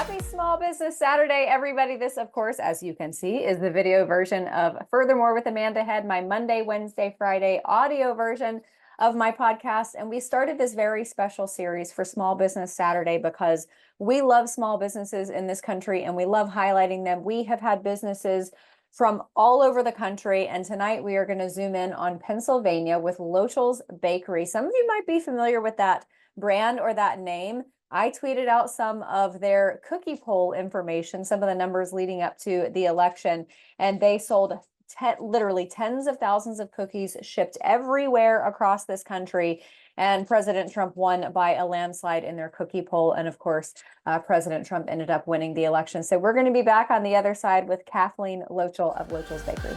Happy Small Business Saturday, everybody. This, of course, as you can see, is the video version of Furthermore with Amanda Head, my Monday, Wednesday, Friday audio version of my podcast. And we started this very special series for Small Business Saturday because we love small businesses in this country and we love highlighting them. We have had businesses from all over the country. And tonight we are going to zoom in on Pennsylvania with Lochel's Bakery. Some of you might be familiar with that brand or that name. I tweeted out some of their cookie poll information, some of the numbers leading up to the election, and they sold literally tens of thousands of cookies shipped everywhere across this country. And President Trump won by a landslide in their cookie poll. And of course, President Trump ended up winning the election. So we're going to be back on the other side with Kathleen Lochel of Lochel's Bakery.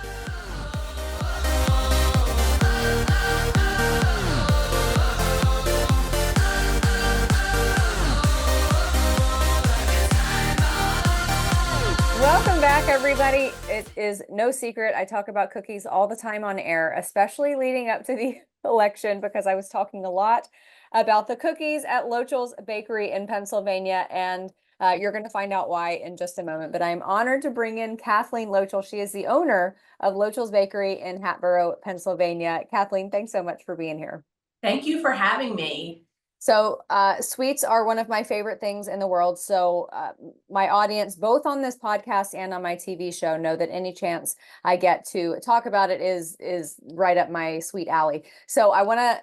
Welcome back, everybody. It is no secret. I talk about cookies all the time on air, especially leading up to the election, because I was talking a lot about the cookies at Lochel's Bakery in Pennsylvania, and you're going to find out why in just a moment. But I'm honored to bring in Kathleen Lochel. She is the owner of Lochel's Bakery in Hatboro, Pennsylvania. Kathleen, thanks so much for being here. Thank you for having me. So sweets are one of my favorite things in the world. So my audience, both on this podcast and on my TV show, know that any chance I get to talk about it is right up my sweet alley. So I want to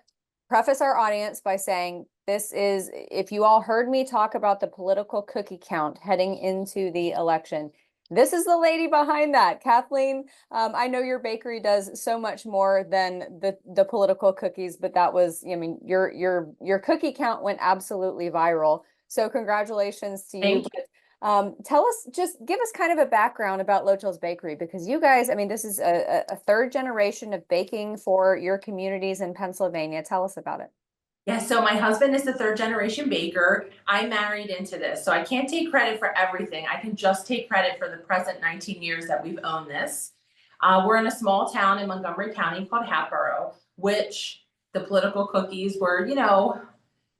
preface our audience by saying this is, if you all heard me talk about the political cookie count heading into the election, this is the lady behind that. Kathleen, I know your bakery does so much more than the political cookies, but that was, I mean, your cookie count went absolutely viral. So congratulations to you. Thank you. Tell us, just give us kind of a background about Lochel's Bakery, because you guys, I mean, this is a third generation of baking for your communities in Pennsylvania. Tell us about it. Yeah, so my husband is the third generation baker. I married into this, so I can't take credit for everything. I can just take credit for the present 19 years that we've owned this. We're in a small town in Montgomery County called Hatboro, which the political cookies were,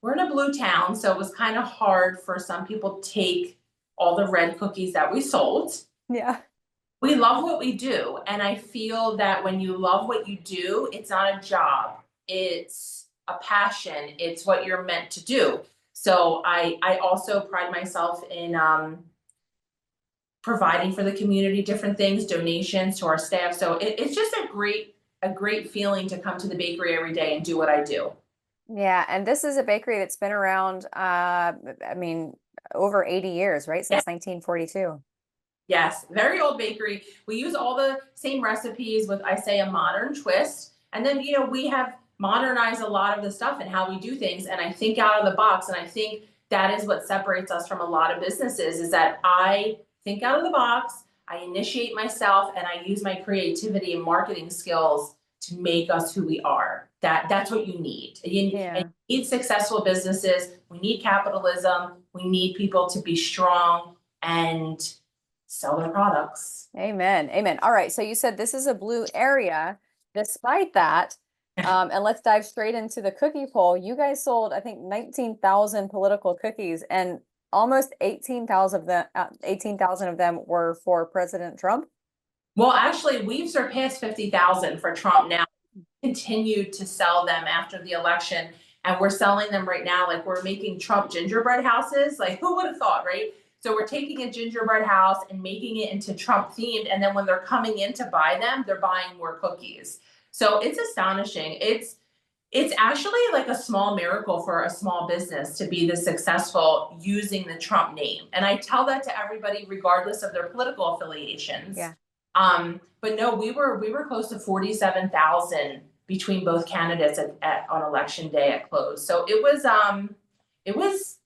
we're in a blue town, so it was kind of hard for some people to take all the red cookies that we sold. Yeah. We love what we do, and I feel that when you love what you do, it's not a job. It's a passion. It's what you're meant to do. So I also pride myself in providing for the community different things, donations to our staff. So it's just a great feeling to come to the bakery every day and do what I do. Yeah, and this is a bakery that's been around, I mean, over 80 years, right? Since 1942. Yes, very old bakery. We use all the same recipes with, I say, a modern twist. And then, we have modernized a lot of the stuff and how we do things. And I think out of the box. And I think that is what separates us from a lot of businesses, is that I think out of the box, I initiate myself, and I use my creativity and marketing skills to make us who we are. That's what you need. You need successful businesses. We need capitalism. We need people to be strong and sell their products. Amen. Amen. All right. So you said this is a blue area. Despite that, and let's dive straight into the cookie poll. You guys sold, I think, 19,000 political cookies, and almost 18,000 of them were for President Trump. Well, actually, we've surpassed 50,000 for Trump now. Continued to sell them after the election, and we're selling them right now. Like, we're making Trump gingerbread houses. Like, who would have thought, right? So we're taking a gingerbread house and making it into Trump themed, and then when they're coming in to buy them, they're buying more cookies. So it's astonishing. It's actually like a small miracle for a small business to be this successful using the Trump name. And I tell that to everybody, regardless of their political affiliations. Yeah. But no, we were close to 47,000 between both candidates on election day at close. So it was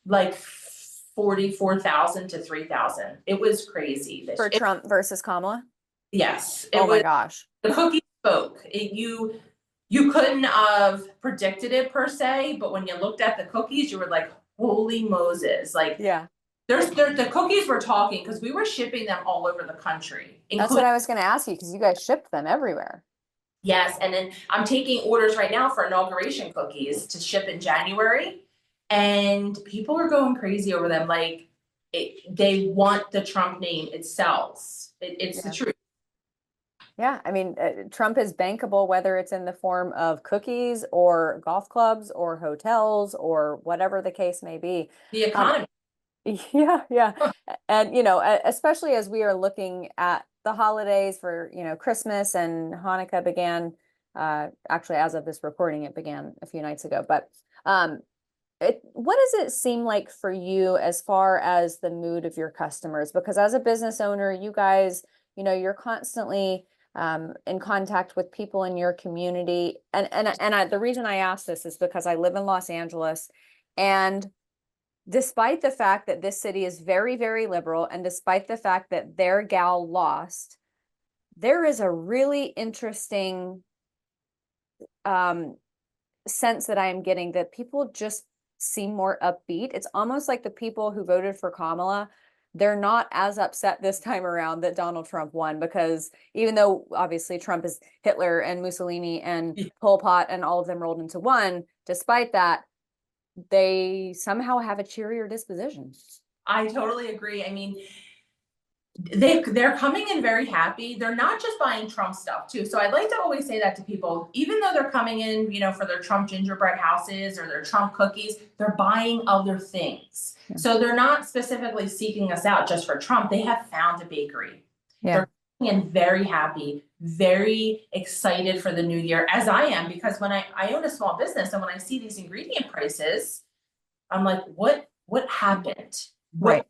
like 44,000 to 3,000. It was crazy. For Trump versus Kamala? Yes. Oh my gosh. The cookie spoke. You couldn't have predicted it per se, but when you looked at the cookies, you were like, holy Moses. Like, yeah. The cookies were talking, because we were shipping them all over the country. That's what I was going to ask you, because you guys shipped them everywhere. Yes. And then I'm taking orders right now for Inauguration cookies to ship in January. And people are going crazy over them. Like, they want the Trump name. It sells. It's the Yeah. truth. Yeah, I mean, Trump is bankable, whether it's in the form of cookies or golf clubs or hotels or whatever the case may be. The Um, economy. yeah, yeah. And, especially as we are looking at the holidays for, Christmas and Hanukkah began, actually, as of this recording, it began a few nights ago. But what does it seem like for you as far as the mood of your customers? Because as a business owner, you guys, you're constantly in contact with people in your community. And the reason I ask this is because I live in Los Angeles, and despite the fact that this city is very, very liberal, and despite the fact that their gal lost, there is a really interesting sense that I am getting that people just seem more upbeat. It's almost like the people who voted for Kamala, they're not as upset this time around that Donald Trump won, because even though obviously Trump is Hitler and Mussolini and Pol Pot and all of them rolled into one, despite that, they somehow have a cheerier disposition. I totally agree. I mean, they're coming in very happy. They're not just buying Trump stuff too. So I'd like to always say that to people, even though they're coming in, for their Trump gingerbread houses or their Trump cookies, they're buying other things. Yeah. So they're not specifically seeking us out just for Trump. They have found a bakery. Yeah. They're coming in very happy, very excited for the new year, as I am, because when I own a small business, and when I see these ingredient prices, I'm like, what happened? Right.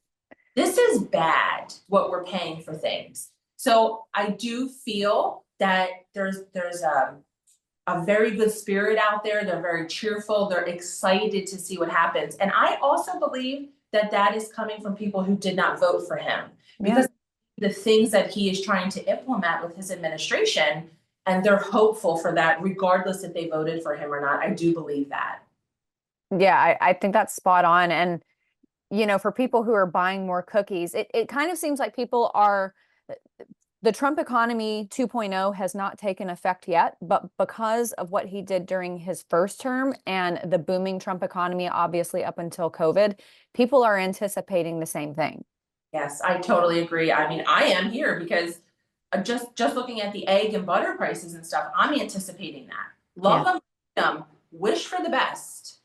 This is bad, what we're paying for things. So I do feel that there's a very good spirit out there. They're very cheerful. They're excited to see what happens. And I also believe that that is coming from people who did not vote for him, because the things that he is trying to implement with his administration, and they're hopeful for that, regardless if they voted for him or not. I do believe that. Yeah, I think that's spot on. And for people who are buying more cookies, it kind of seems like the Trump economy 2.0 has not taken effect yet, but because of what he did during his first term and the booming Trump economy, obviously up until COVID, people are anticipating the same thing. Yes, I totally agree. I mean, I am here because just looking at the egg and butter prices and stuff, I'm anticipating that. Love them, wish for the best.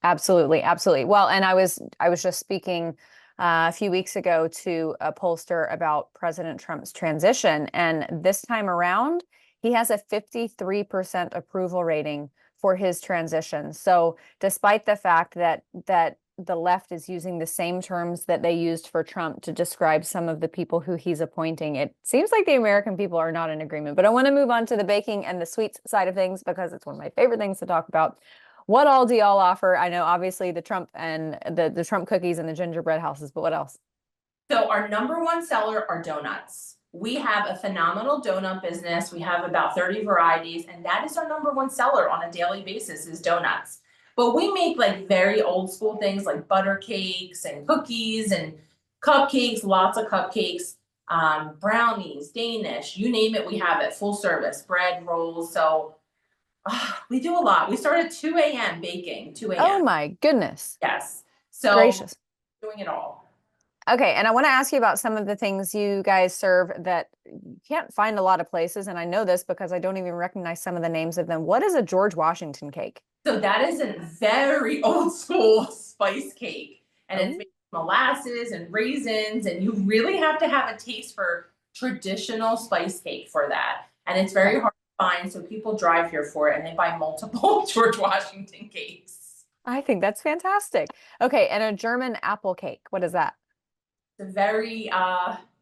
Absolutely, absolutely. Well, and I was just speaking a few weeks ago to a pollster about President Trump's transition, and this time around, he has a 53% approval rating for his transition. So, despite the fact that the left is using the same terms that they used for Trump to describe some of the people who he's appointing, it seems like the American people are not in agreement. But I want to move on to the baking and the sweets side of things, because it's one of my favorite things to talk about. What all do y'all offer? I know obviously the Trump and the Trump cookies and the gingerbread houses, but what else? So our number one seller are donuts. We have a phenomenal donut business. We have about 30 varieties, and that is our number one seller on a daily basis, is donuts. But we make like very old school things like butter cakes and cookies and cupcakes, lots of cupcakes, brownies, Danish, you name it, we have it, full service, bread, rolls. So we do a lot. We start at 2 a.m. baking, 2 a.m. Oh my goodness. Yes. So gracious. Doing it all. Okay, and I want to ask you about some of the things you guys serve that you can't find a lot of places, and I know this because I don't even recognize some of the names of them. What is a George Washington cake? So that is a very old school spice cake, and it's made with molasses and raisins, and you really have to have a taste for traditional spice cake for that. And it's very hard to find, so people drive here for it, and they buy multiple George Washington cakes. I think that's fantastic. Okay, and a German apple cake. What is that? It's very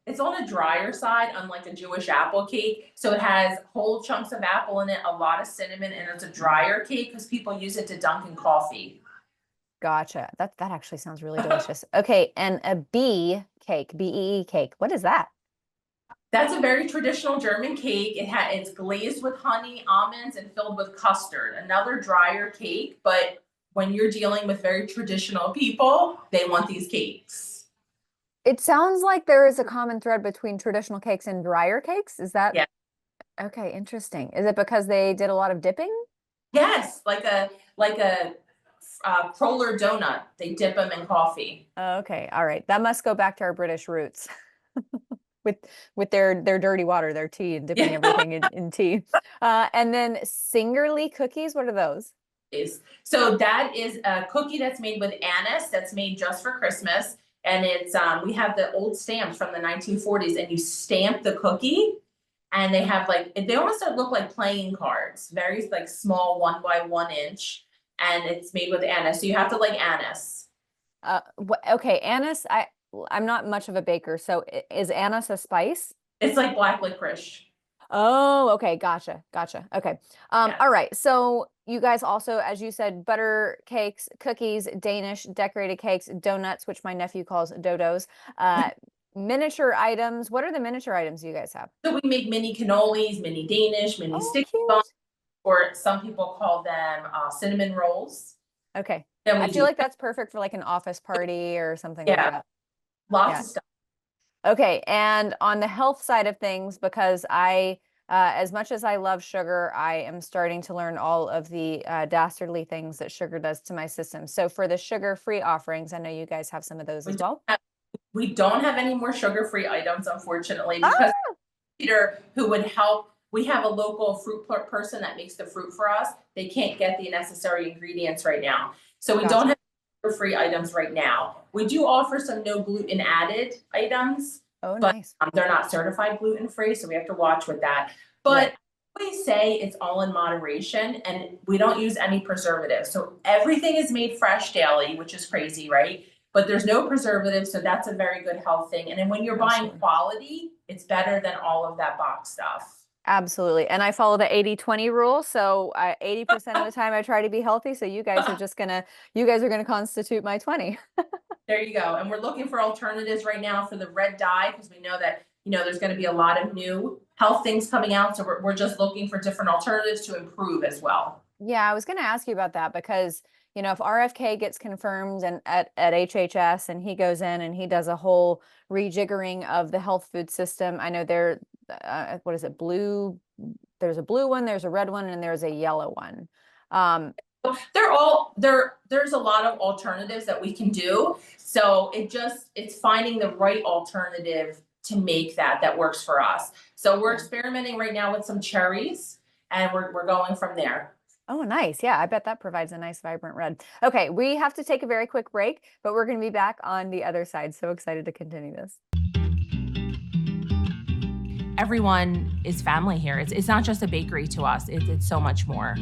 it's on a drier side, unlike a Jewish apple cake. So it has whole chunks of apple in it, a lot of cinnamon, and it's a drier cake because people use it to dunk in coffee. Gotcha. That actually sounds really delicious. Okay, and a bee cake, BEE cake. What is that? That's a very traditional German cake. It's glazed with honey, almonds, and filled with custard. Another drier cake, but when you're dealing with very traditional people, they want these cakes. It sounds like there is a common thread between traditional cakes and drier cakes. Is that? Yeah. Okay, interesting. Is it because they did a lot of dipping? Yes, like a cruller donut. They dip them in coffee. Okay, all right. That must go back to our British roots with their dirty water, their tea, and dipping everything in tea. And then Singerly cookies, what are those? So that is a cookie that's made with anise, that's made just for Christmas. And it's we have the old stamps from the 1940s, and you stamp the cookie, and they have like, they almost look like playing cards, very like small 1 by 1 inch, and it's made with anise. So you have to like anise. Okay, anise. I'm not much of a baker, so is anise a spice? It's like black licorice. Oh, okay, gotcha. Okay. Yeah. All right. So you guys also, as you said, butter cakes, cookies, Danish decorated cakes, donuts, which my nephew calls dodos, miniature items. What are the miniature items you guys have? So we make mini cannolis, mini Danish, mini sticky buns, or some people call them cinnamon rolls. Okay. I feel like that's perfect for like an office party or something like that. Lots of stuff. Okay, and on the health side of things, because as much as I love sugar, I am starting to learn all of the dastardly things that sugar does to my system. So for the sugar-free offerings, I know you guys have some of those as well. We don't have any more sugar-free items, unfortunately, because Peter, who would help, we have a local fruit person that makes the fruit for us. They can't get the necessary ingredients right now. So we don't have sugar-free items right now. We do offer some no gluten added items. Oh, but nice. They're not certified gluten-free, so we have to watch with that. But I always say it's all in moderation, and we don't use any preservatives. So everything is made fresh daily, which is crazy, right? But there's no preservatives, so that's a very good health thing. And then when you're buying quality, it's better than all of that box stuff. Absolutely. And I follow the 80-20 rule. So 80% of the time I try to be healthy. So you guys are going to constitute my 20. There you go. And we're looking for alternatives right now for the red dye, because we know that, there's going to be a lot of new health things coming out. So we're just looking for different alternatives to improve as well. Yeah, I was going to ask you about that because, if RFK gets confirmed and at HHS and he goes in and he does a whole rejiggering of the health food system, I know what is it? Blue. There's a blue one, there's a red one, and there's a yellow one. There's a lot of alternatives that we can do. So it's finding the right alternative to make that works for us. So we're experimenting right now with some cherries, and we're going from there. Oh, nice. Yeah, I bet that provides a nice vibrant red. Okay, we have to take a very quick break, but we're going to be back on the other side. So excited to continue this. Everyone is family here. It's not just a bakery to us. It's so much more.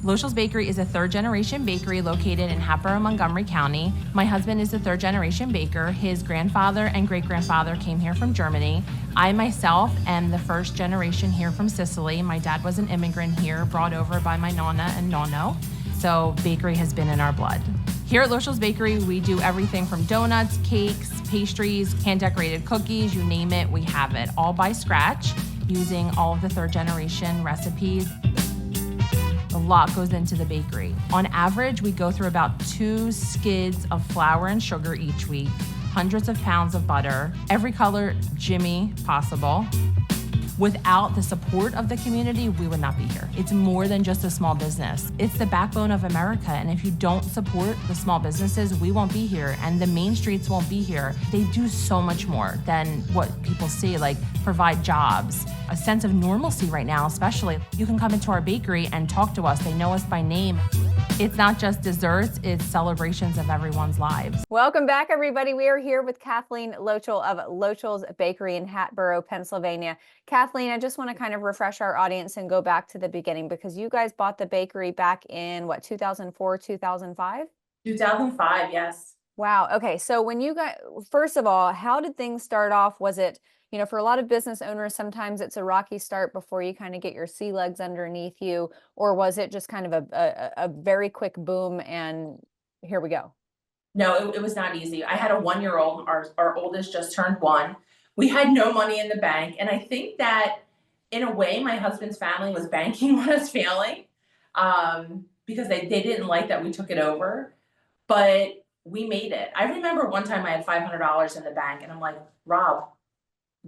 Lochel's Bakery is a third-generation bakery located in Hatboro, Montgomery County. My husband is a third-generation baker. His grandfather and great-grandfather came here from Germany. I myself am the first generation here from Sicily. My dad was an immigrant here, brought over by my nonna and nonno. So bakery has been in our blood. Here at Lochel's Bakery, we do everything from donuts, cakes, pastries, hand-decorated cookies, you name it, we have it. All by scratch, using all of the third-generation recipes. A lot goes into the bakery. On average, we go through about 2 skids of flour and sugar each week, hundreds of pounds of butter, every color Jimmy possible. Without the support of the community, we would not be here. It's more than just a small business. It's the backbone of America, and if you don't support the small businesses, we won't be here, and the main streets won't be here. They do so much more than what people see, like provide jobs, a sense of normalcy right now, especially. You can come into our bakery and talk to us. They know us by name. It's not just desserts, it's celebrations of everyone's lives. Welcome back, everybody. We are here with Kathleen Lochel of Lochel's Bakery in Hatboro, Pennsylvania. Kathleen, I just want to kind of refresh our audience and go back to the beginning because you guys bought the bakery back in what, 2004, 2005? 2005, yes. Wow. Okay. So when you got, first of all, how did things start off? Was it, for a lot of business owners, sometimes it's a rocky start before you kind of get your sea legs underneath you, or was it just kind of a very quick boom and here we go? No, it was not easy. I had a 1-year-old, our oldest just turned 1. We had no money in the bank. And I think that in a way, my husband's family was banking on us failing because they didn't like that we took it over, but we made it. I remember one time I had $500 in the bank and I'm like, Rob,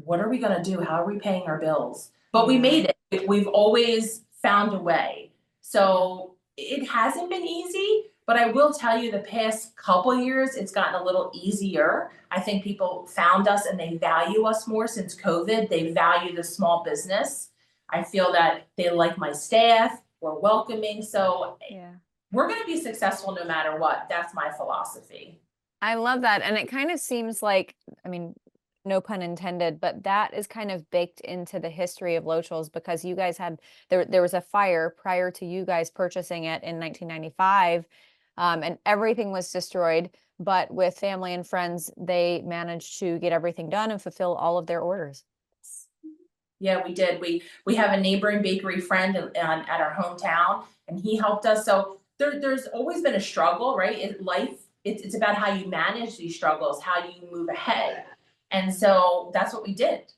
what are we going to do? How are we paying our bills? But we made it. We've always found a way. So it hasn't been easy, but I will tell you the past couple years, it's gotten a little easier. I think people found us and they value us more since COVID. They value the small business. I feel that they like my staff, we're welcoming. So Yeah. we're going to be successful no matter what. That's my philosophy. I love that. And it kind of seems like, I mean, no pun intended, but that is kind of baked into the history of Lochel's, because you guys had, there was a fire prior to you guys purchasing it in 1995, and everything was destroyed. But with family and friends, they managed to get everything done and fulfill all of their orders. Yeah, we did. We have a neighboring bakery friend at our hometown, and he helped us. So there's always been a struggle, right? It's about how you manage these struggles, how you move ahead. And so that's what we did.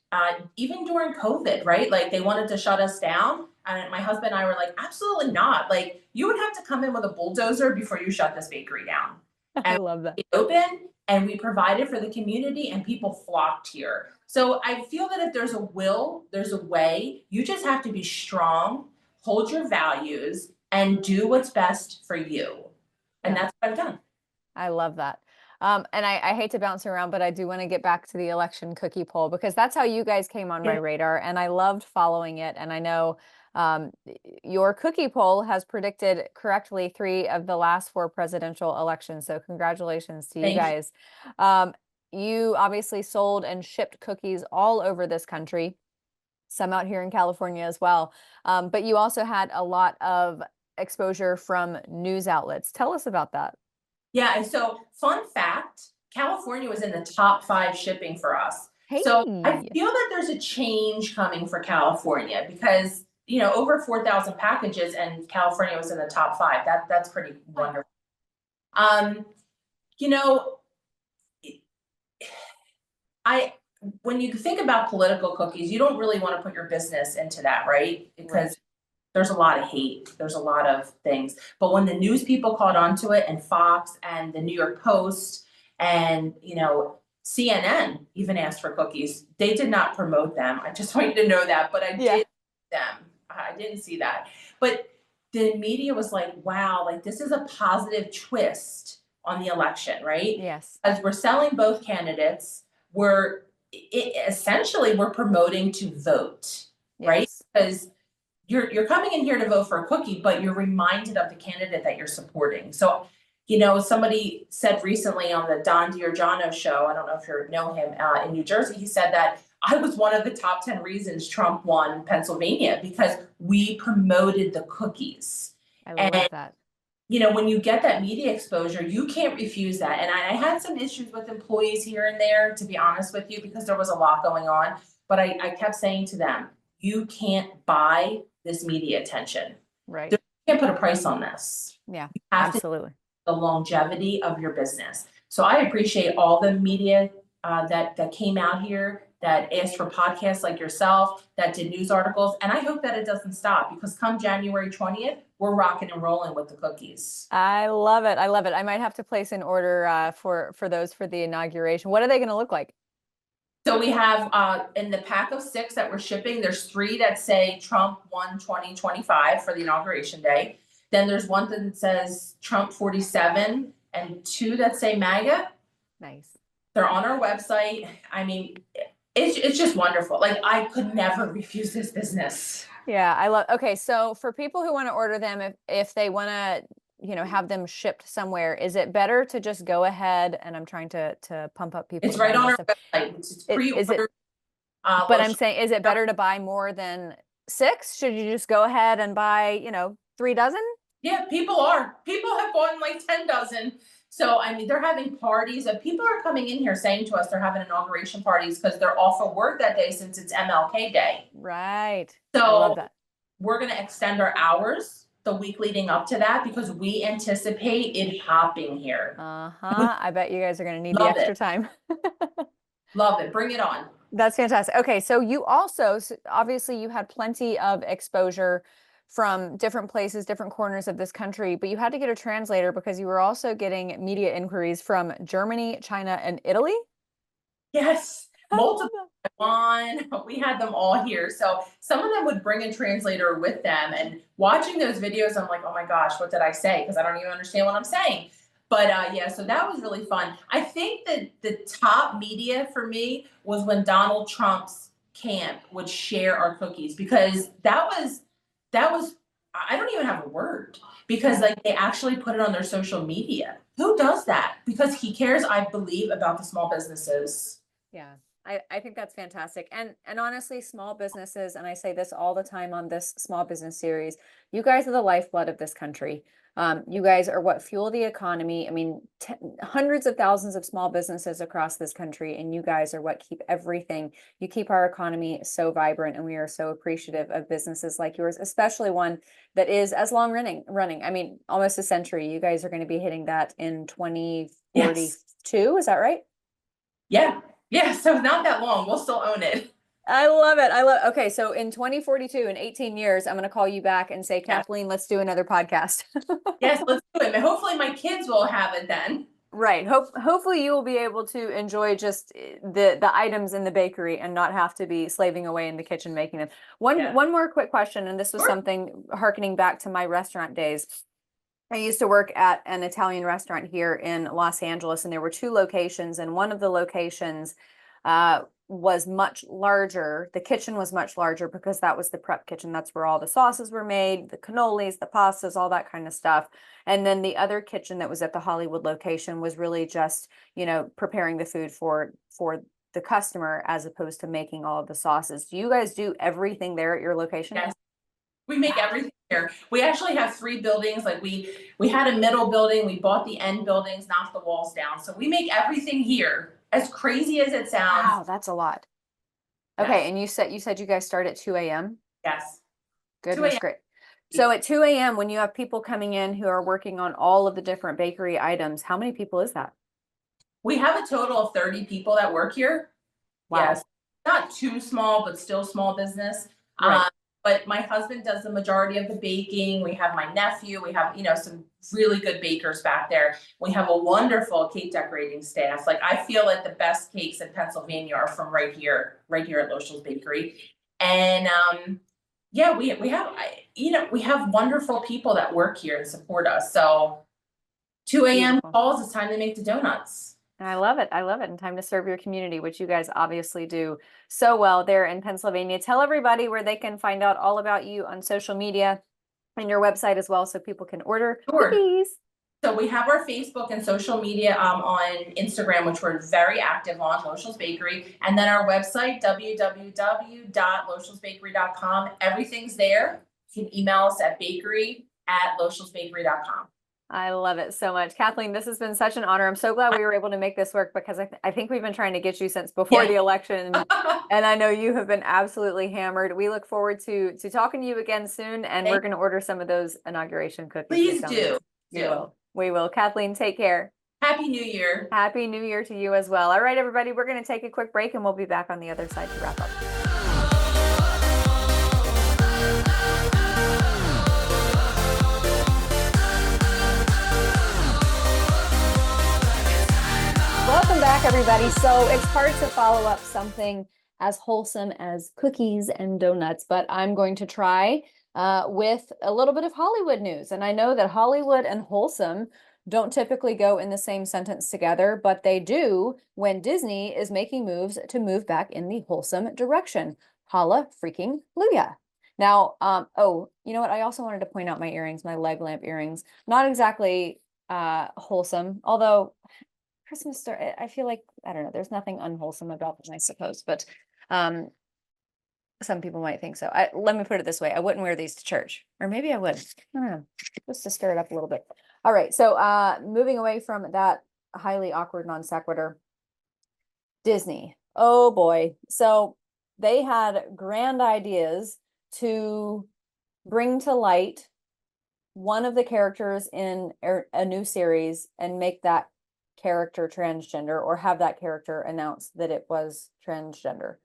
Even during COVID, right? Like they wanted to shut us down. And my husband and I were like, absolutely not. Like you would have to come in with a bulldozer before you shut this bakery down. I And love that. we opened and we provided for the community and people flocked here. So I feel that if there's a will, there's a way. You just have to be strong, hold your values, and do what's best for you. And Yeah. that's what I've done. I love that. And I hate to bounce around, but I do want to get back to the election cookie poll, because that's how you guys came on my Yeah. radar, and I loved following it. And I know your cookie poll has predicted correctly 3 of the last 4 presidential elections. So congratulations to you Thank you. guys. You obviously sold and shipped cookies all over this country, some out here in California as well. But you also had a lot of exposure from news outlets. Tell us about that. Yeah, and so fun fact, California was in the top 5 shipping for us. Hey. So I feel that there's a change coming for California because, over 4,000 packages and California was in the top 5. That's pretty wonderful. You know, I when you think about political cookies, you don't really want to put your business into that, right? Because there's a lot of hate, there's a lot of things. But when the news people caught onto it, and Fox and the New York Post and CNN even asked for cookies, they did not promote them. I just want you to know that, but I Yeah. did them. I didn't see that. But the media was like, wow, like this is a positive twist on the election, right? Yes. As we're selling both candidates, essentially we're promoting to vote, right? Yes. Because you're coming in here to vote for a cookie, but you're reminded of the candidate that you're supporting. So, somebody said recently on the Don Giorgiano show, I don't know if you know him, in New Jersey, he said that I was one of the top 10 reasons Trump won Pennsylvania because we promoted the cookies. I love that. When you get that media exposure, you can't refuse that. And I had some issues with employees here and there, to be honest with you, because there was a lot going on. But I kept saying to them, you can't buy this media attention. Right. You can't put a price on this. Yeah, You have absolutely. To the longevity of your business. So I appreciate all the media that came out here, that asked for podcasts like yourself, that did news articles. And I hope that it doesn't stop, because come January 20th, we're rocking and rolling with the cookies. I love it. I love it. I might have to place an order for those for the inauguration. What are they going to look like? So we have in the pack of 6 that we're shipping, there's 3 that say Trump won 2025 for the inauguration day. Then there's one that says Trump 47 and 2 that say MAGA. Nice. They're on our website. I mean, it's just wonderful. Like I could never refuse this business. Yeah, I love. Okay, so for people who want to order them, if they want to, have them shipped somewhere, is it better to just go ahead, and I'm trying to pump up people. It's right on our website. It's pre-ordered. But I'm saying, is it better to buy more than 6? Should you just go ahead and buy, 3 dozen? Yeah, people have bought like 10 dozen. So, I mean, they're having parties. People are coming in here saying to us they're having inauguration parties because they're off of work that day since it's MLK Day. Right. So I love that. We're going to extend our hours the week leading up to that because we anticipate it hopping here. I bet you guys are going to need the Love extra it. time. Love it. Bring it on. That's fantastic. Okay, so you also, obviously you had plenty of exposure from different places, different corners of this country, but you had to get a translator because you were also getting media inquiries from Germany, China, and Italy. Yes. multiple Taiwan. We had them all here. So some of them would bring a translator with them. And watching those videos, I'm like, oh my gosh, what did I say? Because I don't even understand what I'm saying. But yeah, so that was really fun. I think that the top media for me was when Donald Trump's camp would share our cookies, because that was I don't even have a word, because like they actually put it on their social media. Who does that? Because he cares, I believe, about the small businesses. Yeah, I think that's fantastic. And honestly, small businesses, and I say this all the time on this small business series, you guys are the lifeblood of this country. You guys are what fuel the economy. I mean, hundreds of thousands of small businesses across this country, and you guys are what keep everything. You keep our economy so vibrant, and we are so appreciative of businesses like yours, especially one that is as long running. I mean, almost a century. You guys are going to be hitting that in 2042. Yes. Is that right? Yeah. Yeah. So not that long. We'll still own it. I love it. Okay, so in 2042, in 18 years, I'm going to call you back and say, Yeah. Kathleen, let's do another podcast. Yes, let's do it. And hopefully my kids will have it then. Right. Hopefully you will be able to enjoy just the items in the bakery and not have to be slaving away in the kitchen making them. Yeah. One more quick question, and this was Sure. something harkening back to my restaurant days. I used to work at an Italian restaurant here in Los Angeles, and there were two locations, and one of the locations was much larger. The kitchen was much larger because that was the prep kitchen. That's where all the sauces were made, the cannolis, the pastas, all that kind of stuff. And then the other kitchen that was at the Hollywood location was really just, preparing the food for the customer as opposed to making all of the sauces. Do you guys do everything there at your location? Yes. We make everything here. We actually have 3 buildings. Like we had a middle building, we bought the end buildings, knocked the walls down. So we make everything here. As crazy as it sounds. Wow, that's a lot. Okay, Yes. and you said you guys start at 2 a.m.? Yes. 2 Goodness a.m. great. So at 2 a.m., when you have people coming in who are working on all of the different bakery items, how many people is that? We have a total of 30 people that work here. Wow. Yes. Not too small, but still small business. Right. But my husband does the majority of the baking. We have my nephew. We have, some really good bakers back there. We have a wonderful cake decorating staff. Like I feel like the best cakes in Pennsylvania are from right here at Lochel's Bakery. And yeah, we have we have wonderful people that work here and support us. So 2 a.m. Beautiful. calls, it's time to make the donuts. I love it. I love it. And time to serve your community, which you guys obviously do so well there in Pennsylvania. Tell everybody where they can find out all about you on social media and your website as well, so people can order Sure. cookies. So we have our Facebook and social media on Instagram, which we're very active on, Lochel's Bakery, and then our website, www.lochelsbakery.com. Everything's there. You can email us at bakery@lochelsbakery.com. I love it so much. Kathleen, this has been such an honor. I'm so glad we were able to make this work, because I think we've been trying to get you since before the election. And I know you have been absolutely hammered. We look forward to talking to you again soon, and we're going to order some of those inauguration cookies. Please do. We will. Kathleen, take care. Happy New Year. Happy New Year to you as well. All right, everybody, we're going to take a quick break, and we'll be back on the other side to wrap up. Welcome back, everybody. So it's hard to follow up something as wholesome as cookies and donuts, but I'm going to try with a little bit of Hollywood news. And I know that Hollywood and wholesome don't typically go in the same sentence together, but they do when Disney is making moves to move back in the wholesome direction. Holla freaking Luya. Now, oh, you know what? I also wanted to point out my earrings, my leg lamp earrings. Not exactly wholesome, although Christmas story, I feel like, I don't know, there's nothing unwholesome about them, I suppose, but some people might think so. Let me put it this way. I wouldn't wear these to church, or maybe I would. I don't know, just to stir it up a little bit. All right, so moving away from that highly awkward non sequitur, Disney. Oh boy. So they had grand ideas to bring to light one of the characters in a new series and make that character transgender, or have that character announce that it was transgender.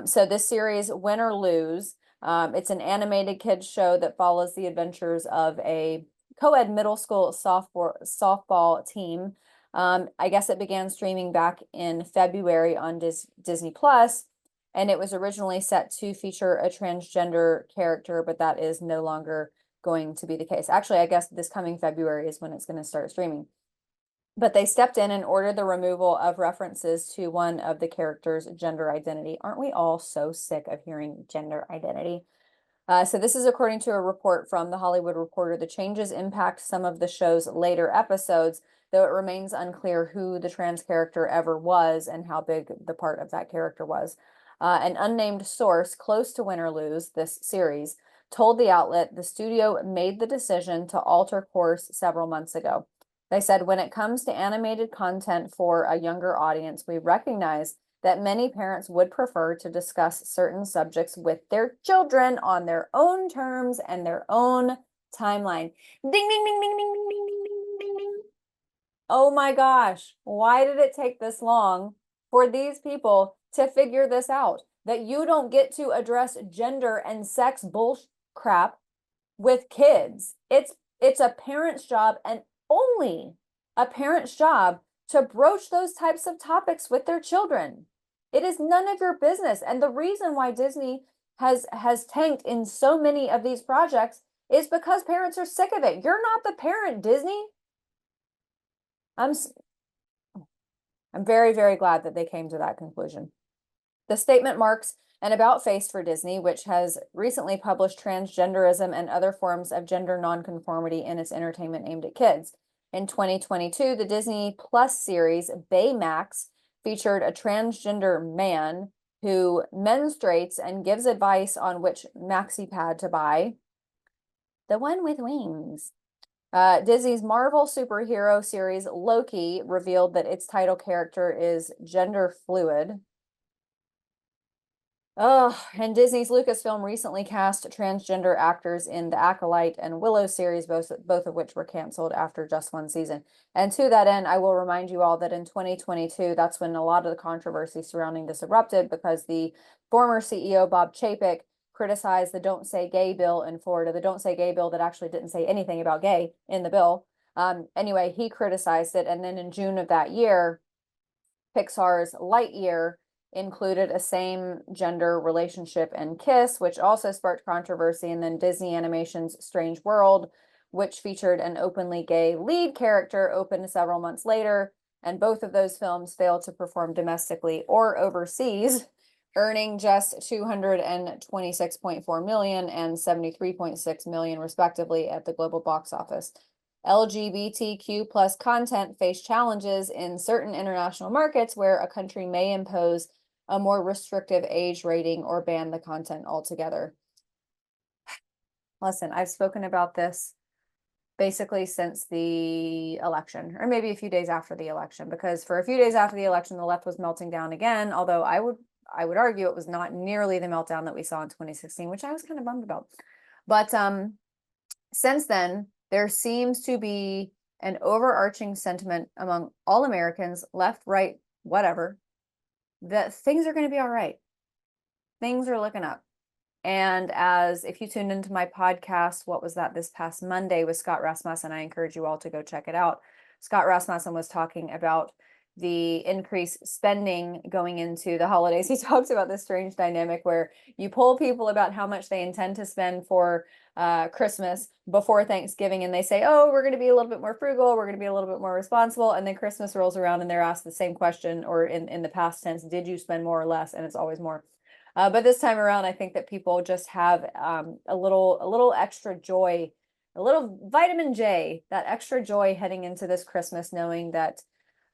So this series, Win or Lose, it's an animated kids show that follows the adventures of a co-ed middle school softball team I guess it began streaming back in February on Disney Plus, and it was originally set to feature a transgender character, but that is no longer going to be the case. Actually, I guess this coming February is when it's going to start streaming. But they stepped in and ordered the removal of references to one of the characters' gender identity. Aren't we all so sick of hearing gender identity? So this is according to a report from The Hollywood Reporter. The changes impact some of the show's later episodes, though it remains unclear who the trans character ever was and how big the part of that character was. An unnamed source close to Win or Lose, this series, told the outlet the studio made the decision to alter course several months ago. They said, when it comes to animated content for a younger audience, we recognize that many parents would prefer to discuss certain subjects with their children on their own terms and their own timeline. Ding, ding, ding, ding, ding, ding, ding, ding, ding, ding, ding. Oh my gosh, why did it take this long for these people to figure this out? That you don't get to address gender and sex bull crap with kids. It's a parent's job, and only a parent's job, to broach those types of topics with their children. It is none of your business. And the reason why Disney has tanked in so many of these projects is because parents are sick of it. You're not the parent, Disney. I'm very, very glad that they came to that conclusion. The statement marks an about face for Disney, which has recently published transgenderism and other forms of gender nonconformity in its entertainment aimed at kids. In 2022, the Disney Plus series Baymax featured a transgender man who menstruates and gives advice on which maxi pad to buy. The one with wings. Disney's Marvel superhero series Loki revealed that its title character is gender fluid. Oh, and Disney's Lucasfilm recently cast transgender actors in the Acolyte and Willow series, both of which were canceled after just one season. And to that end, I will remind you all that in 2022, that's when a lot of the controversy surrounding this erupted, because the former CEO, Bob Chapek, criticized the Don't Say Gay bill in Florida, the Don't Say Gay bill that actually didn't say anything about gay in the bill. Anyway, he criticized it. And then in June of that year, Pixar's Lightyear included a same gender relationship and kiss, which also sparked controversy. And then Disney Animation's Strange World, which featured an openly gay lead character, opened several months later. And both of those films failed to perform domestically or overseas, earning just $226.4 million and $73.6 million respectively at the global box office. LGBTQ plus content face challenges in certain international markets where a country may impose a more restrictive age rating or ban the content altogether. Listen, I've spoken about this basically since the election, or maybe a few days after the election, because for a few days after the election, the left was melting down again, although I would argue it was not nearly the meltdown that we saw in 2016, which I was kind of bummed about. But since then, there seems to be an overarching sentiment among all Americans, left, right, whatever, that things are going to be all right. Things are looking up. And as if you tuned into my podcast, what was that, this past Monday with Scott Rasmussen, I encourage you all to go check it out. Scott Rasmussen was talking about the increased spending going into the holidays. He talks about this strange dynamic where you poll people about how much they intend to spend for Christmas before Thanksgiving, and they say, oh, we're going to be a little bit more frugal, we're going to be a little bit more responsible, and then Christmas rolls around and they're asked the same question, or in the past tense, did you spend more or less? And it's always more. But this time around, I think that people just have a little extra joy, a little vitamin J, that extra joy heading into this Christmas, knowing that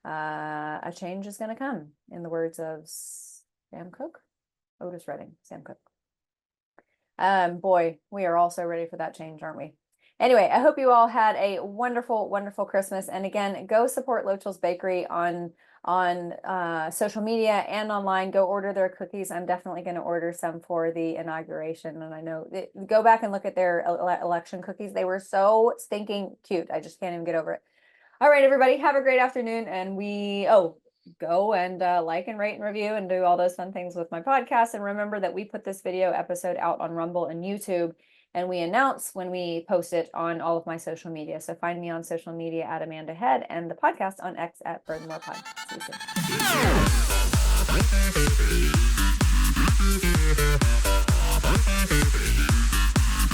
a change is going to come, in the words of Sam Cooke, Otis Redding, Sam Cooke. Boy, we are all so ready for that change, aren't we? Anyway, I hope you all had a wonderful, wonderful Christmas. And again, go support Lochel's Bakery on social media and online. Go order their cookies. I'm definitely going to order some for the inauguration. And I know, go back and look at their election cookies. They were so stinking cute. I just can't even get over it. All right, everybody, have a great afternoon. And go and like and rate and review and do all those fun things with my podcast. And remember that we put this video episode out on Rumble and YouTube. and we announce when we post it on all of my social media. So find me on social media at Amanda Head and the podcast on X at Furthermore Pod. See you soon.